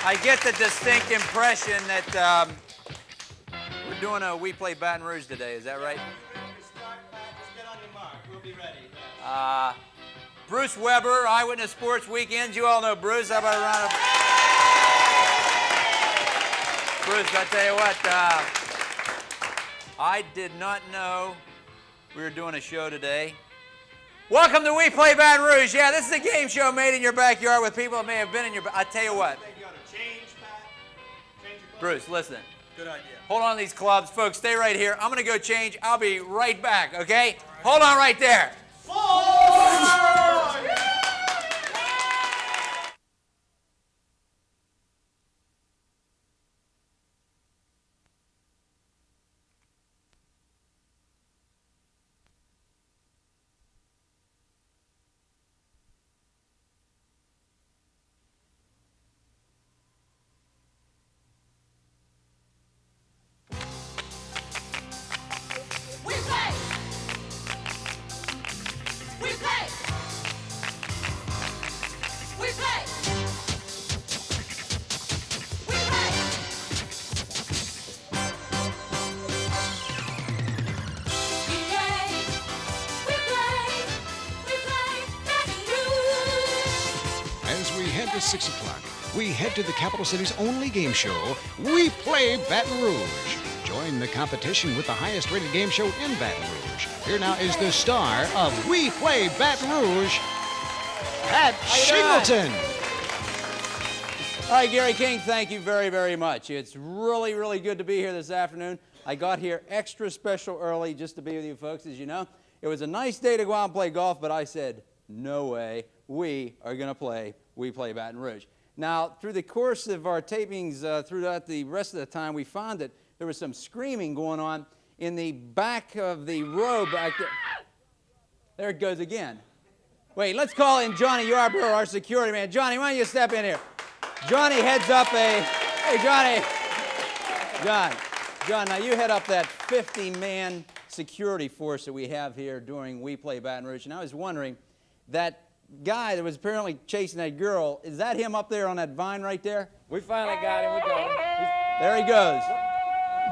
I get the distinct impression that we're doing a WePlay Baton Rouge today. Is that right? Just get on your mark. We'll be ready. Bruce Weber, Eyewitness Sports Weekends. You all know Bruce. How about a round of Bruce, I tell you what, I did not know we were doing a show today. Welcome to WePlay Baton Rouge. Yeah, this is a game show made in your backyard with people that may have been in your I tell you what. You ought to change, Pat. Change your clothes. Bruce, listen. Good idea. Hold on to these clubs. Folks, stay right here. I'm going to go change. I'll be right back, okay? Right. Hold on right there. Head to 6 o'clock. We head to the capital city's only game show, WePlay Baton Rouge. Join the competition with the highest rated game show in Baton Rouge. Here now is the star of WePlay Baton Rouge, Pat Shingleton. All right, Gary King, thank you very, very much. It's really, really good to be here this afternoon. I got here extra special early just to be with you folks, as you know. It was a nice day to go out and play golf, but I said, no way, we are going to play WePlay Baton Rouge. Now, through the course of our tapings throughout the rest of the time, we found that there was some screaming going on in the back of the row back there. There it goes again. Wait, let's call in Johnny Yarborough, our security man. Johnny, why don't you step in here? Johnny heads up a... Hey, Johnny. John, now you head up that 50-man security force that we have here during WePlay Baton Rouge. And I was wondering, that guy that was apparently chasing that girl, is that him up there on that vine right there? We finally got him. We got him. There he goes.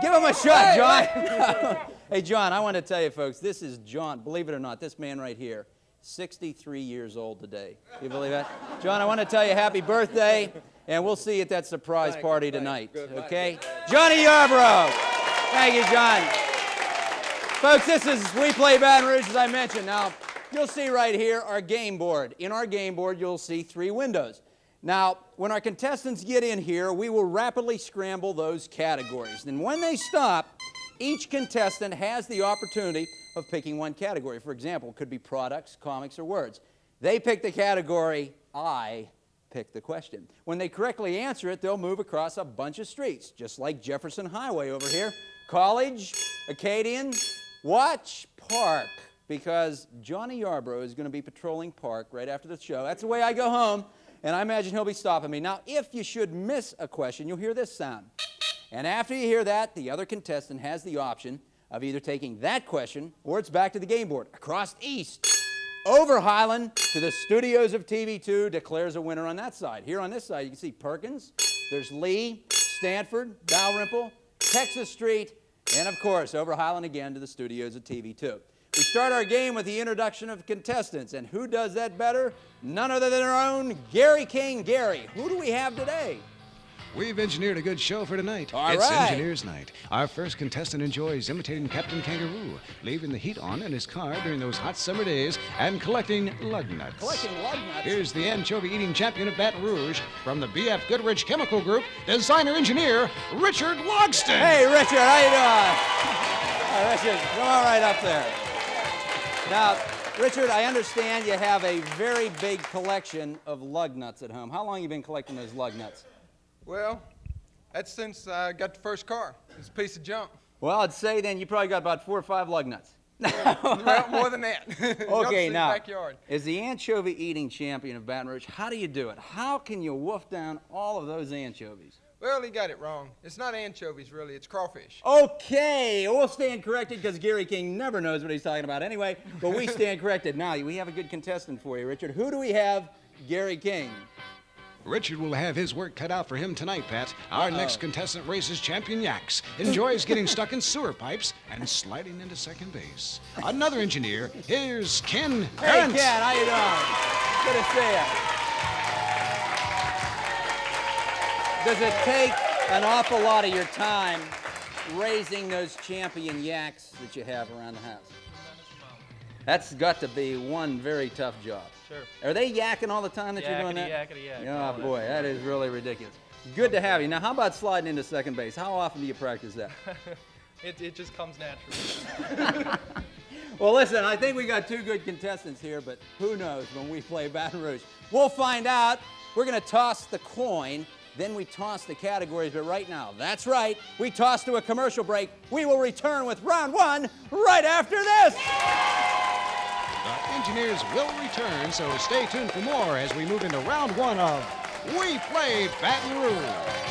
Give him a shot, John. Hey, John, I want to tell you, folks, this is John. Believe it or not, this man right here, 63 years old today. You believe that? John, I want to tell you happy birthday, and we'll see you at that surprise party tonight, okay? Johnny Yarborough. Thank you, John. Folks, this is WePlay Baton Rouge, as I mentioned. Now, you'll see right here our game board. In our game board, you'll see 3 windows. Now, when our contestants get in here, we will rapidly scramble those categories. And when they stop, each contestant has the opportunity of picking one category. For example, it could be products, comics, or words. They pick the category, I pick the question. When they correctly answer it, they'll move across a bunch of streets, just like Jefferson Highway over here. College, Acadian, watch Park, because Johnny Yarborough is going to be patrolling Park right after the show. That's the way I go home, and I imagine he'll be stopping me. Now, if you should miss a question, you'll hear this sound. And after you hear that, the other contestant has the option of either taking that question or it's back to the game board. Across east, over Highland to the studios of TV2 declares a winner on that side. Here on this side, you can see Perkins, there's Lee, Stanford, Dalrymple, Texas Street, and of course, over Highland again to the studios of TV2. We start our game with the introduction of contestants, and who does that better? None other than our own Gary King. Gary, who do we have today? We've engineered a good show for tonight. All it's right. Engineer's Night. Our first contestant enjoys imitating Captain Kangaroo, leaving the heat on in his car during those hot summer days, and collecting lug nuts. Collecting lug nuts? Here's the anchovy-eating champion of Baton Rouge from the B.F. Goodrich Chemical Group, designer-engineer Richard Logston. Hey, Richard, how you doing? Hi, Richard, come on right up there. Now, Richard, I understand you have a very big collection of lug nuts at home. How long have you been collecting those lug nuts? Well, that's since I got the first car. It's a piece of junk. Well, I'd say then you probably got about 4 or 5 lug nuts. Well, more than that. Okay, now, backyard. as the anchovy-eating champion of Baton Rouge, how do you do it? How can you wolf down all of those anchovies? Well, he got it wrong. It's not anchovies, really. It's crawfish. Okay, we'll stand corrected because Gary King never knows what he's talking about anyway, but we stand corrected. Now, we have a good contestant for you, Richard. Who do we have? Gary King. Richard will have his work cut out for him tonight, Pat. Our next contestant races champion yaks, enjoys getting stuck in sewer pipes, and sliding into second base. Another engineer, here's Ken Hey, Ernst. Ken, how you doing? Good to see you. Does it take an awful lot of your time raising those champion yaks that you have around the house? That's got to be one very tough job. Sure. Are they yakking all the time that you're doing that? Yakety-yak. Oh, boy, that is really ridiculous. Good to have you. Now, how about sliding into second base? How often do you practice that? It just comes naturally. Well, listen, I think we got two good contestants here, but who knows when we play Baton Rouge. We'll find out. We're going to toss the coin, then we toss the categories, but right now, that's right, we toss to a commercial break. We will return with round one right after this. The engineers will return, so stay tuned for more as we move into round one of We Play Baton Rouge.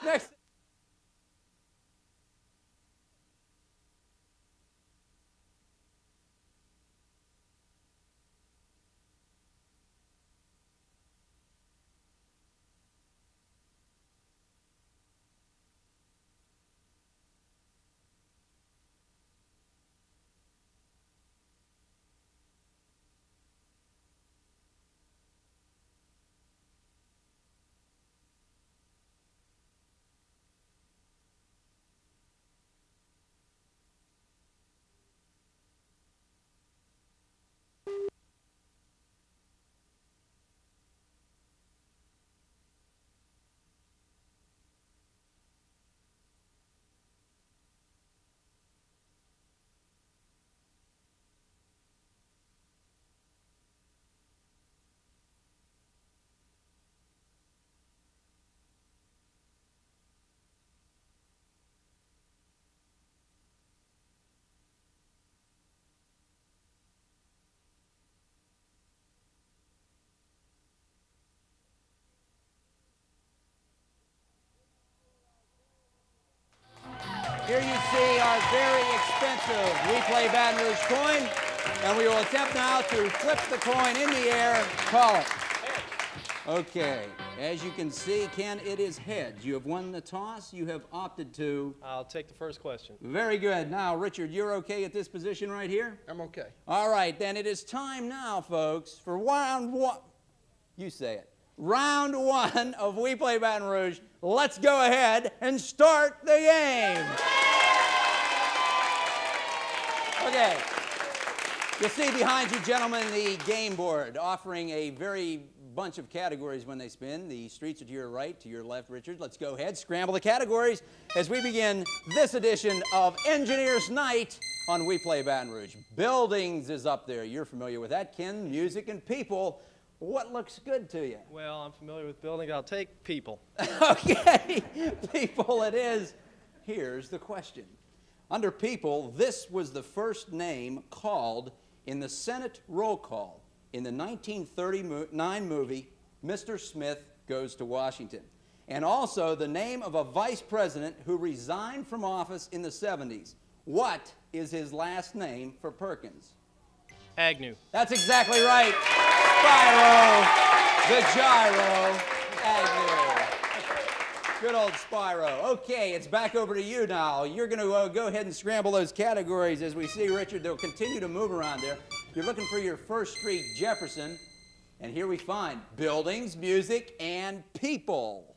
Next. Here you see our very expensive WePlay Baton Rouge coin, and we will attempt now to flip the coin in the air. Call it. Okay, as you can see, Ken, it is heads. You have won the toss. You have opted to. I'll take the first question. Very good. Now, Richard, you're okay at this position right here? I'm okay. All right, then it is time now, folks, for round one. You say it. Round one of We Play Baton Rouge. Let's go ahead and start the game. Okay. You'll see behind you, gentlemen, the game board offering a very bunch of categories when they spin. The streets are to your right, to your left, Richard. Let's go ahead, scramble the categories as we begin this edition of Engineers Night on We Play Baton Rouge. Buildings is up there. You're familiar with that, Ken. Music and people. What looks good to you? Well, I'm familiar with building. I'll take people. Okay, people it is. Here's the question. Under people, this was the first name called in the Senate roll call in the 1939 movie, Mr. Smith Goes to Washington. And also the name of a vice president who resigned from office in the 70s. What is his last name for Perkins? Agnew. That's exactly right. Spyro, the gyro, Agnew. Good old Spyro. Okay, it's back over to you now. You're going to go ahead and scramble those categories. As we see, Richard, they'll continue to move around there. You're looking for your First Street Jefferson, and here we find buildings, music, and people.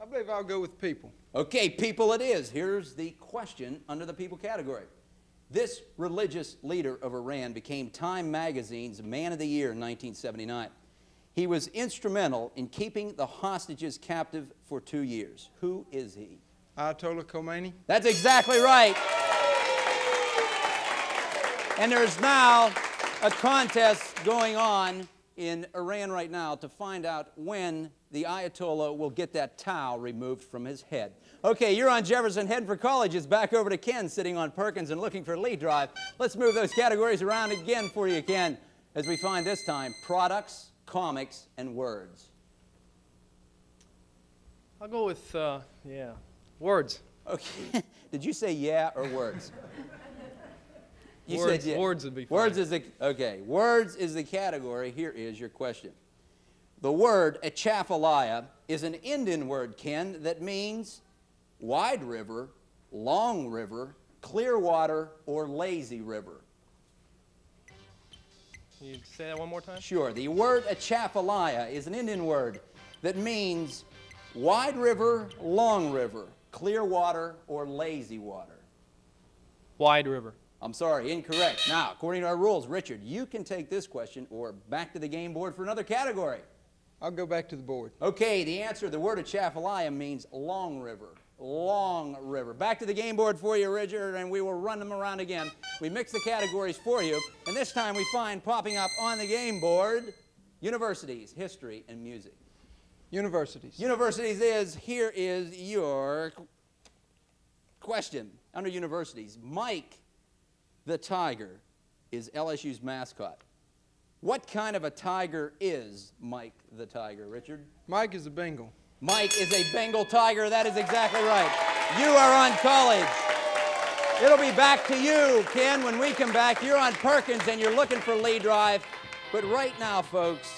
I believe I'll go with people. Okay, people it is. Here's the question under the people category. This religious leader of Iran became Time Magazine's Man of the Year in 1979. He was instrumental in keeping the hostages captive for 2 years. Who is he? Ayatollah Khomeini. That's exactly right. And there's now a contest going on in Iran right now to find out when the Ayatollah will get that towel removed from his head. Okay, you're on Jefferson, heading for college. It's back over to Ken, sitting on Perkins and looking for lead drive. Let's move those categories around again for you, Ken, as we find this time products, comics, and words. I'll go with, words. Okay. Did you say yeah or words? You Words, said yeah. words would be fine. Words is the, okay. Words is the category. Here is your question. The word Atchafalaya is an Indian word, Ken, that means wide river, long river, clear water, or lazy river. Can you say that one more time? Sure. The word Atchafalaya is an Indian word that means wide river, long river, clear water, or lazy water. Wide river. I'm sorry, incorrect. Now, according to our rules, Richard, you can take this question or back to the game board for another category. I'll go back to the board. Okay, the answer, the word Atchafalaya means long river. Long river. Back to the game board for you, Richard, and we will run them around again. We mix the categories for you, and this time we find popping up on the game board universities, history, and music. Universities. Universities is, here is your question. Under universities, Mike the Tiger is LSU's mascot. What kind of a tiger is Mike the Tiger, Richard? Mike is a Bengal. Mike is a Bengal tiger. That is exactly right. You are on college. It'll be back to you, Ken, when we come back. You're on Perkins and you're looking for lead drive. But right now, folks,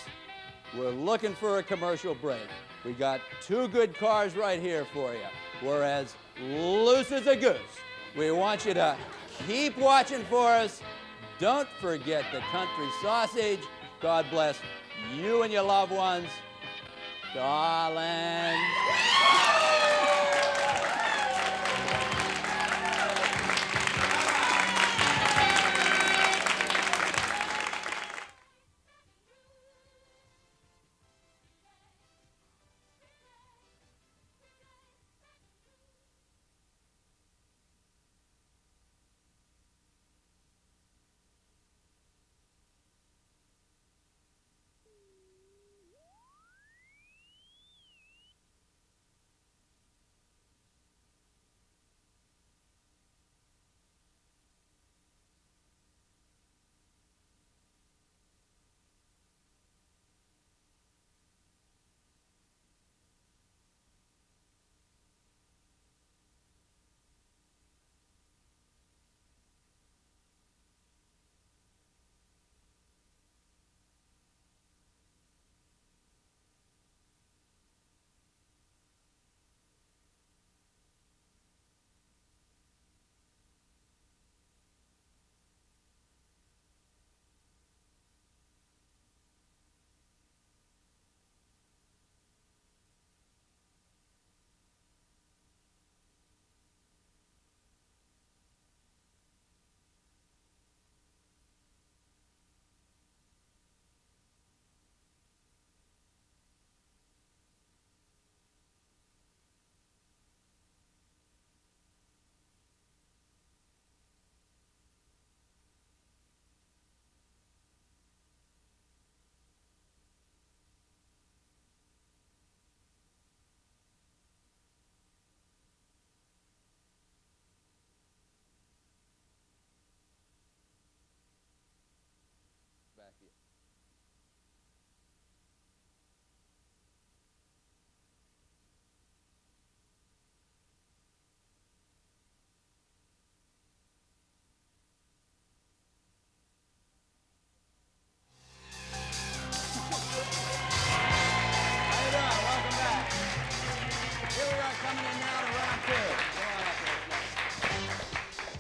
we're looking for a commercial break. We got 2 good cars right here for you. We're as loose as a goose. We want you to keep watching for us. Don't forget the country sausage. God bless you and your loved ones. Darling.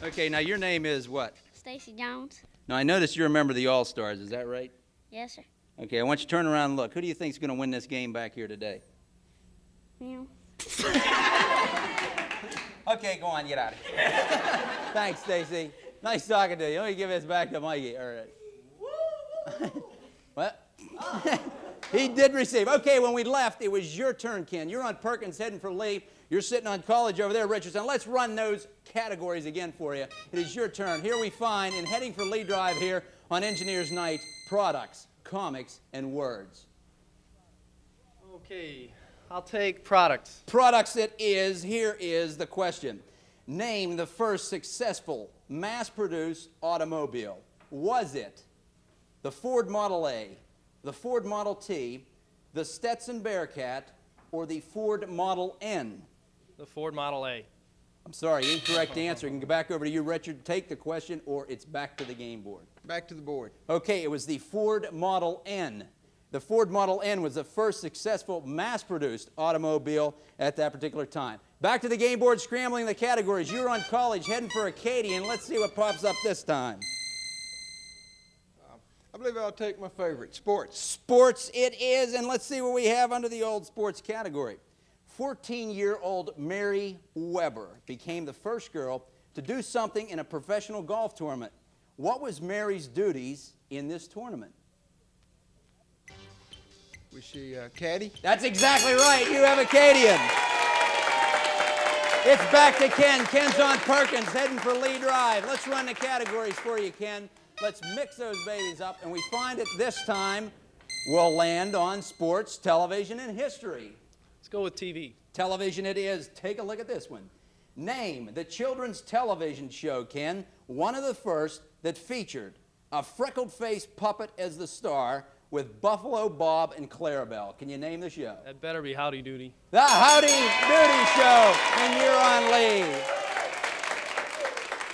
Okay, now your name is what? Stacy Jones. Now I noticed you're a member of the All-Stars, is that right? Yes, sir. Okay, I want you to turn around and look. Who do you think is going to win this game back here today? You. Okay, go on, get out of here. Thanks, Stacy. Nice talking to you. Let me give this back to Mikey. All right. What? He did receive. Okay, when we left, it was your turn, Ken. You're on Perkins heading for Lee. You're sitting on College over there, Richardson. Let's run those categories again for you. It is your turn. Here we find, in heading for Lee Drive here on Engineers Night, products, comics, and words. Okay, I'll take products. Products it is. Here is the question. Name the first successful mass-produced automobile. Was it the Ford Model A, the Ford Model T, the Stetson Bearcat, or the Ford Model N? The Ford Model A. I'm sorry, incorrect answer. You can go back over to you, Richard. Take the question, or it's back to the game board. Back to the board. Okay, it was the Ford Model N. The Ford Model N was the first successful mass-produced automobile at that particular time. Back to the game board, scrambling the categories. You're on College, heading for Acadian. Let's see what pops up this time. I believe I'll take my favorite, sports. Sports it is, and let's see what we have under the old sports category. 14-year-old Mary Weber became the first girl to do something in a professional golf tournament. What was Mary's duties in this tournament? Was she a caddy? That's exactly right. You have Acadian. It's back to Ken. Ken's on Perkins, heading for Lee Drive. Let's run the categories for you, Ken. Let's mix those babies up, and we find it this time we'll land on sports, television, and history. Let's go with TV. Television it is. Take a look at this one. Name the children's television show, Ken, one of the first that featured a freckled-faced puppet as the star with Buffalo Bob and Clarabelle. Can you name the show? That better be Howdy Doody. The Howdy Doody Show, and you're on Lee.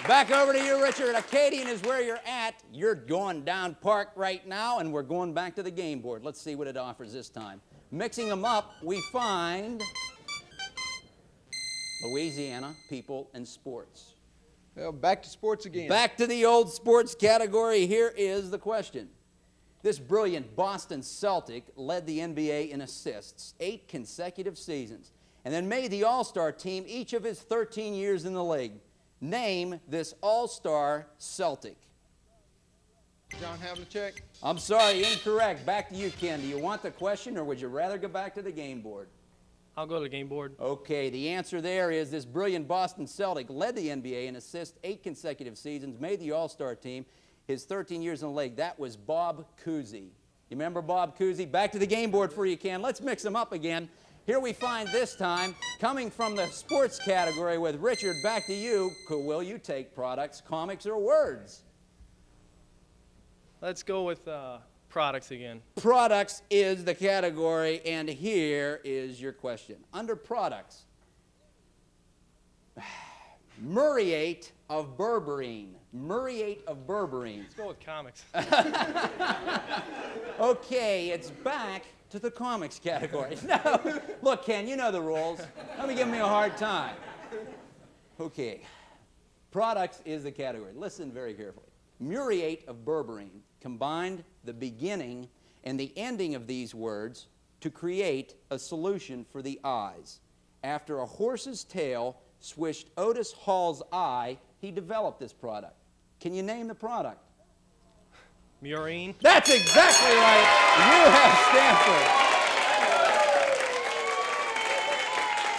Back over to you, Richard. Acadian is where you're at. You're going down Park right now, and we're going back to the game board. Let's see what it offers this time. Mixing them up, we find Louisiana, people, and sports. Well, back to sports again. Back to the old sports category. Here is the question. This brilliant Boston Celtic led the NBA in assists 8 consecutive seasons and then made the All-Star team each of his 13 years in the league. Name this All-Star Celtic. John Havlicek. I'm sorry, incorrect. Back to you, Ken. Do you want the question, or would you rather go back to the game board? I'll go to the game board. Okay, the answer there is this brilliant Boston Celtic led the NBA in assists 8 consecutive seasons, made the All-Star team his 13 years in the league. That was Bob Cousy. You remember Bob Cousy? Back to the game board for you, Ken. Let's mix them up again. Here we find this time, coming from the sports category with Richard, back to you. Will you take products, comics, or words? Let's go with products again. Products is the category, and here is your question. Under products, muriate of berberine. Muriate of berberine. Let's go with comics. Okay, it's back to the comics category. No, look, Ken, you know the rules. Don't be giving me a hard time. Okay, products is the category. Listen very carefully. Muriate of berberine combined the beginning and the ending of these words to create a solution for the eyes. After a horse's tail swished Otis Hall's eye, he developed this product. Can you name the product? Murine. That's exactly right. You have Stanford.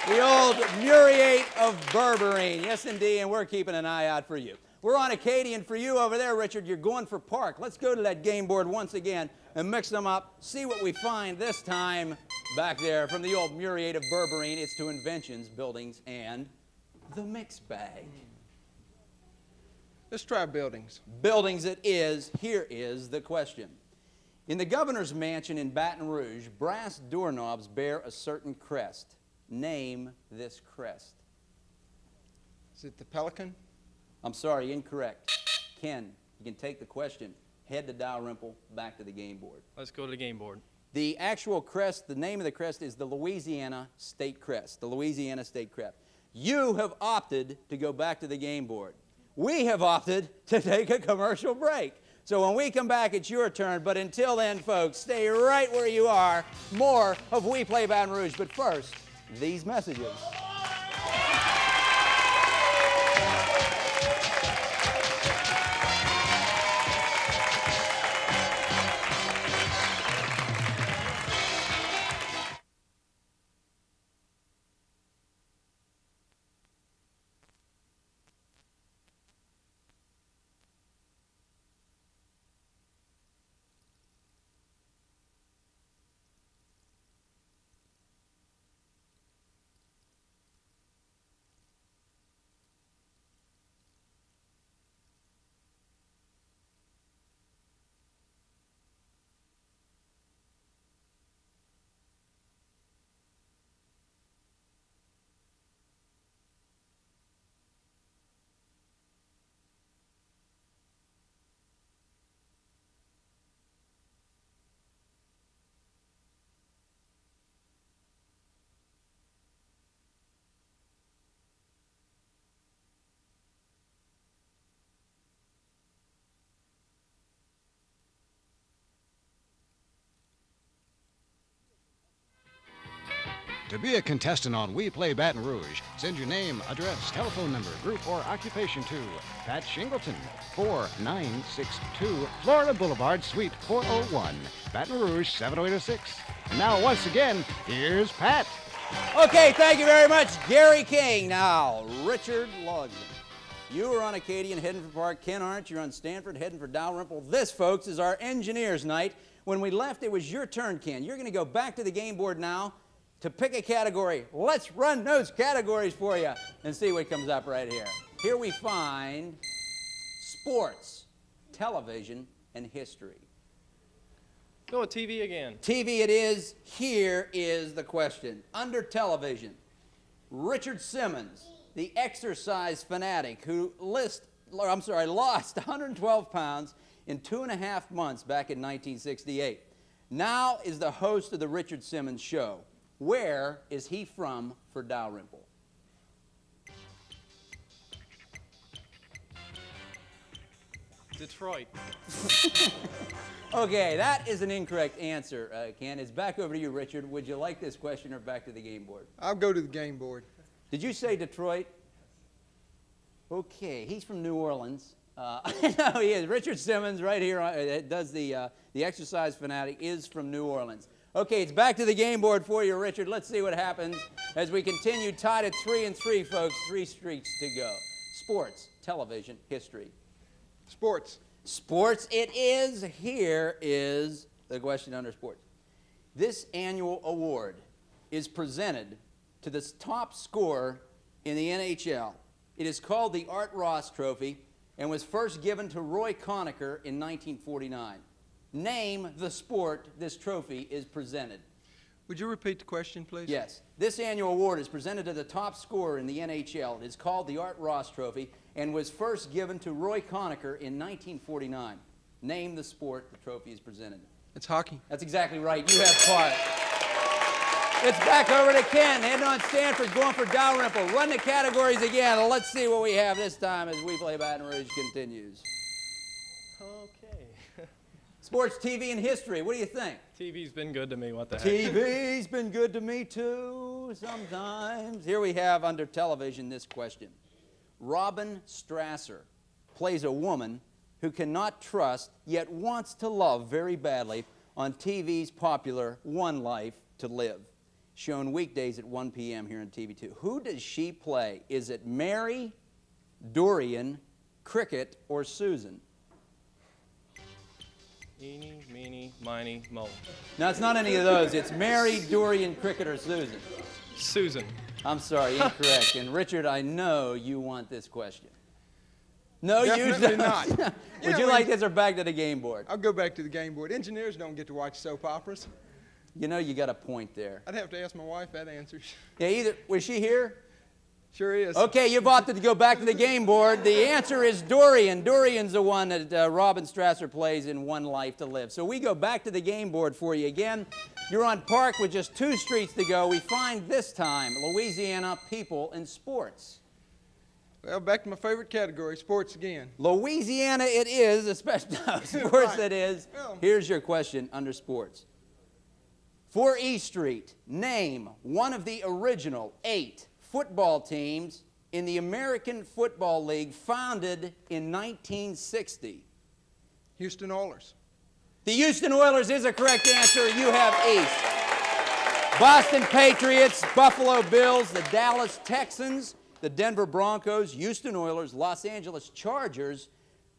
The old muriate of berberine. Yes, indeed, and we're keeping an eye out for you. We're on Acadian for you over there, Richard. You're going for Park. Let's go to that game board once again and mix them up. See what we find this time back there from the old muriate of berberine. It's to inventions, buildings, and the mix bag. Let's try buildings. Buildings it is. Here is the question. In the governor's mansion in Baton Rouge, brass doorknobs bear a certain crest. Name this crest. Is it the Pelican? I'm sorry, incorrect. Ken, you can take the question. Head to Dalrymple, back to the game board. Let's go to the game board. The actual crest, the name of the crest is the Louisiana State Crest. The Louisiana State Crest. You have opted to go back to the game board. We have opted to take a commercial break. So when we come back, it's your turn. But until then, folks, stay right where you are. More of WePlay Baton Rouge. But first, these messages. To be a contestant on We Play Baton Rouge, send your name, address, telephone number, group, or occupation to Pat Shingleton, 4962 Florida Boulevard, Suite 401, Baton Rouge, 70806. And now, once again, here's Pat. Okay, thank you very much, Gary King. Now, Richard Logan. You are on Acadian heading for Park. Ken Arndt, you're on Stanford heading for Dalrymple. This, folks, is our engineers' night. When we left, it was your turn, Ken. You're going to go back to the game board now to pick a category. Let's run those categories for you and see what comes up right here. Here we find sports, television, and history. Go with TV again. TV it is. Here is the question. Under television, Richard Simmons, the exercise fanatic who lost 112 pounds in 2.5 months back in 1968, now is the host of the Richard Simmons Show. Where is he from for Dalrymple? Detroit. Okay, that is an incorrect answer, Ken. It's back over to you, Richard. Would you like this question or back to the game board? I'll go to the game board. Did you say Detroit? Okay, he's from New Orleans. No, he is. Richard Simmons, right here, does the exercise fanatic, is from New Orleans. Okay, it's back to the game board for you, Richard. Let's see what happens as we continue tied at 3-3, folks. 3 streaks to go. Sports, television, history. Sports. Sports it is. Here is the question under sports. This annual award is presented to the top scorer in the NHL. It is called the Art Ross Trophy and was first given to Roy Conacher in 1949. Name the sport this trophy is presented. Would you repeat the question, please? Yes. This annual award is presented to the top scorer in the NHL. It is called the Art Ross Trophy and was first given to Roy Conacher in 1949. Name the sport the trophy is presented. It's hockey. That's exactly right. You have part. It's back over to Ken, heading on Stanford, going for Dalrymple. Run the categories again. Let's see what we have this time as We Play Baton Rouge continues. Okay. Sports, TV, and history. What do you think? TV's been good to me. What the heck? TV's been good to me too, sometimes. Here we have under television this question. Robin Strasser plays a woman who cannot trust yet wants to love very badly on TV's popular One Life to Live, shown weekdays at 1 p.m. here on TV2. Who does she play? Is it Mary, Dorian, Cricket, or Susan? Eeny, meeny, miny, mo. No, it's not any of those. It's Mary, Dorian, Cricket, or Susan. Susan. I'm sorry, incorrect. And Richard, I know you want this question. No, Definitely you don't. not. Would you like this or back to the game board? I'll go back to the game board. Engineers don't get to watch soap operas. You know you got a point there. I'd have to ask my wife that answer. Yeah, either was she here? Sure is. Okay, you've opted to go back to the game board. The answer is Dorian. Dorian's the one that Robin Strasser plays in One Life to Live. So we go back to the game board for you again. You're on Park with just 2 streets to go. We find this time Louisiana, people, and sports. Well, back to my favorite category, sports again. Louisiana it is, especially sports it is. Well. Here's your question under sports. For E Street, name one of the original 8 football teams in the American Football League founded in 1960. Houston Oilers. The Houston Oilers is a correct answer. You have East. Boston Patriots, Buffalo Bills, the Dallas Texans, the Denver Broncos, Houston Oilers, Los Angeles Chargers,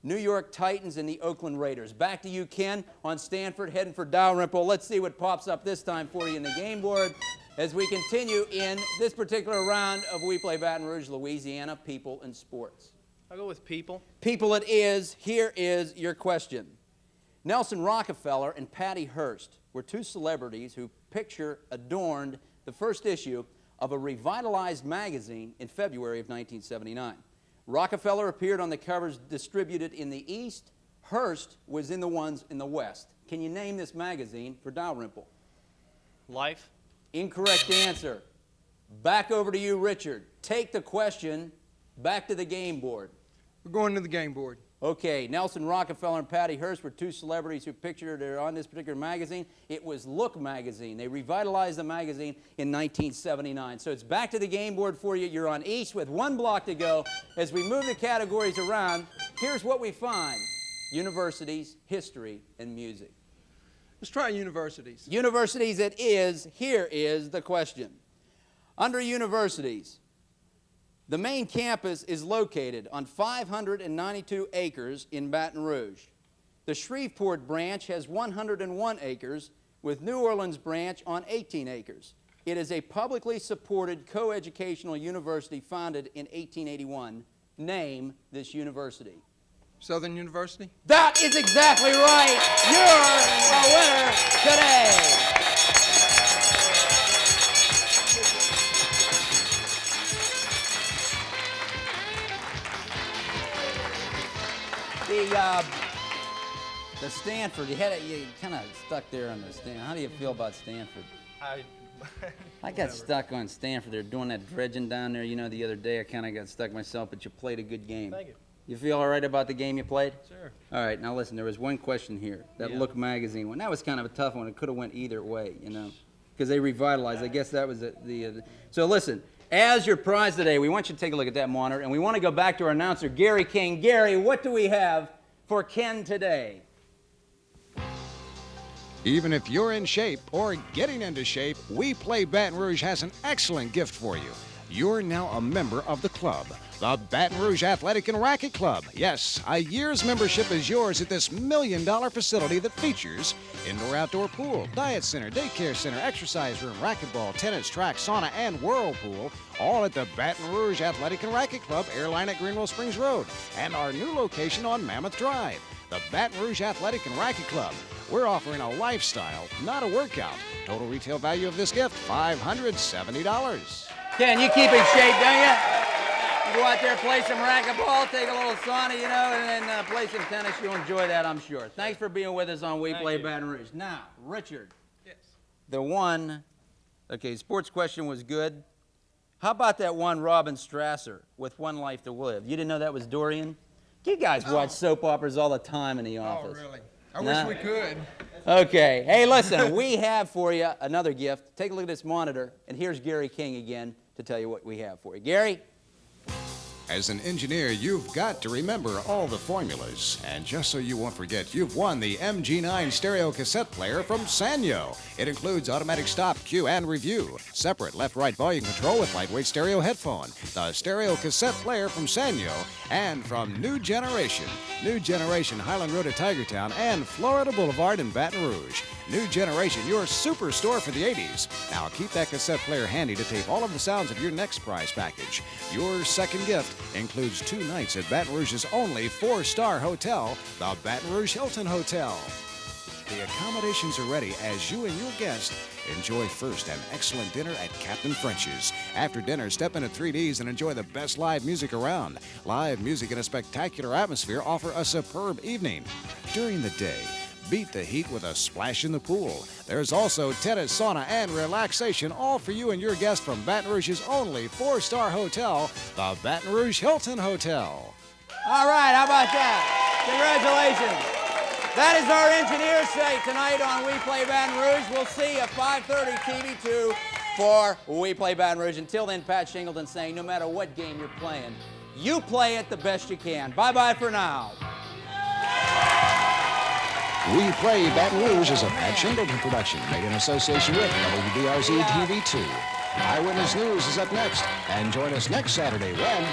New York Titans, and the Oakland Raiders. Back to you, Ken, on Stanford, heading for Dalrymple. Let's see what pops up this time for you in the game board as we continue in this particular round of We Play Baton Rouge, Louisiana, people and sports. I'll go with people. People it is. Here is your question. Nelson Rockefeller and Patty Hearst were 2 celebrities whose picture adorned the first issue of a revitalized magazine in February of 1979. Rockefeller appeared on the covers distributed in the East. Hearst was in the ones in the West. Can you name this magazine for Dalrymple? Life. Incorrect answer. Back over to you, Richard. Take the question back to the game board. We're going to the game board. Okay, Nelson Rockefeller and Patty Hearst were two celebrities who pictured her on this particular magazine. It was Look magazine. They revitalized the magazine in 1979. So it's back to the game board for you. You're on East with 1 block to go. As we move the categories around, here's what we find. Universities, history, and music. Let's try universities. Universities it is. Here is the question. Under universities, the main campus is located on 592 acres in Baton Rouge. The Shreveport branch has 101 acres, with New Orleans branch on 18 acres. It is a publicly supported coeducational university founded in 1881. Name this university. Southern University. That is exactly right. You're a winner today. The Stanford, you kind of stuck there on the Stanford. How do you feel about Stanford? I got stuck on Stanford. They're doing that dredging down there. You know, the other day I kind of got stuck myself, but you played a good game. Thank you. You feel all right about the game you played? Sure. All right, now listen, there was one question here. That Yeah. Look magazine one. That was kind of a tough one. It could have went either way, you know, because they revitalized. I guess that was So listen, as your prize today, we want you to take a look at that monitor, and we want to go back to our announcer, Gary King. Gary, what do we have for Ken today? Even if you're in shape or getting into shape, WePlay Baton Rouge has an excellent gift for you. You're now a member of the club, the Baton Rouge Athletic and Racket Club. Yes, a year's membership is yours at this $1 million facility that features indoor-outdoor pool, diet center, daycare center, exercise room, racquetball, tennis, track, sauna, and whirlpool, all at the Baton Rouge Athletic and Racket Club, airline at Greenwell Springs Road, and our new location on Mammoth Drive, the Baton Rouge Athletic and Racket Club. We're offering a lifestyle, not a workout. Total retail value of this gift, $570. Ken, you keep in shape, don't you? You go out there, play some racquetball, take a little sauna, you know, and then play some tennis. You'll enjoy that, I'm sure. Thanks for being with us on WePlay Baton Rouge. Now, Richard. Yes. The one, okay, sports question was good. How about that one Robin Strasser with One Life to Live? You didn't know that was Dorian? You guys watch soap operas all the time in the office. Oh, really? I wish we could. Okay. Hey, listen, we have for you another gift. Take a look at this monitor, and here's Gary King again to tell you what we have for you. Gary? As an engineer, you've got to remember all the formulas. And just so you won't forget, you've won the MG9 stereo cassette player from Sanyo. It includes automatic stop, cue, and review, separate left-right volume control with lightweight stereo headphone, the stereo cassette player from Sanyo, and from New Generation Highland Road at Tigertown, and Florida Boulevard in Baton Rouge. New Generation, your superstore for the 80s. Now keep that cassette player handy to tape all of the sounds of your next prize package. Your second gift includes 2 nights at Baton Rouge's only 4-star hotel, the Baton Rouge Hilton Hotel. The accommodations are ready as you and your guest enjoy first an excellent dinner at Captain French's. After dinner, step in at 3Ds and enjoy the best live music around. Live music in a spectacular atmosphere offer a superb evening. During the day, beat the heat with a splash in the pool. There's also tennis, sauna, and relaxation, all for you and your guest from Baton Rouge's only 4-star hotel, the Baton Rouge Hilton Hotel. All right, how about that? Congratulations. That is our engineer's say tonight on WePlay Baton Rouge. We'll see you at 5:30 TV2 for WePlay Baton Rouge. Until then, Pat Shingleton saying no matter what game you're playing, you play it the best you can. Bye-bye for now. WePlay Baton Rouge is a Pat Shingleton production made in association with WBRZ TV2. Eyewitness News is up next, and join us next Saturday when...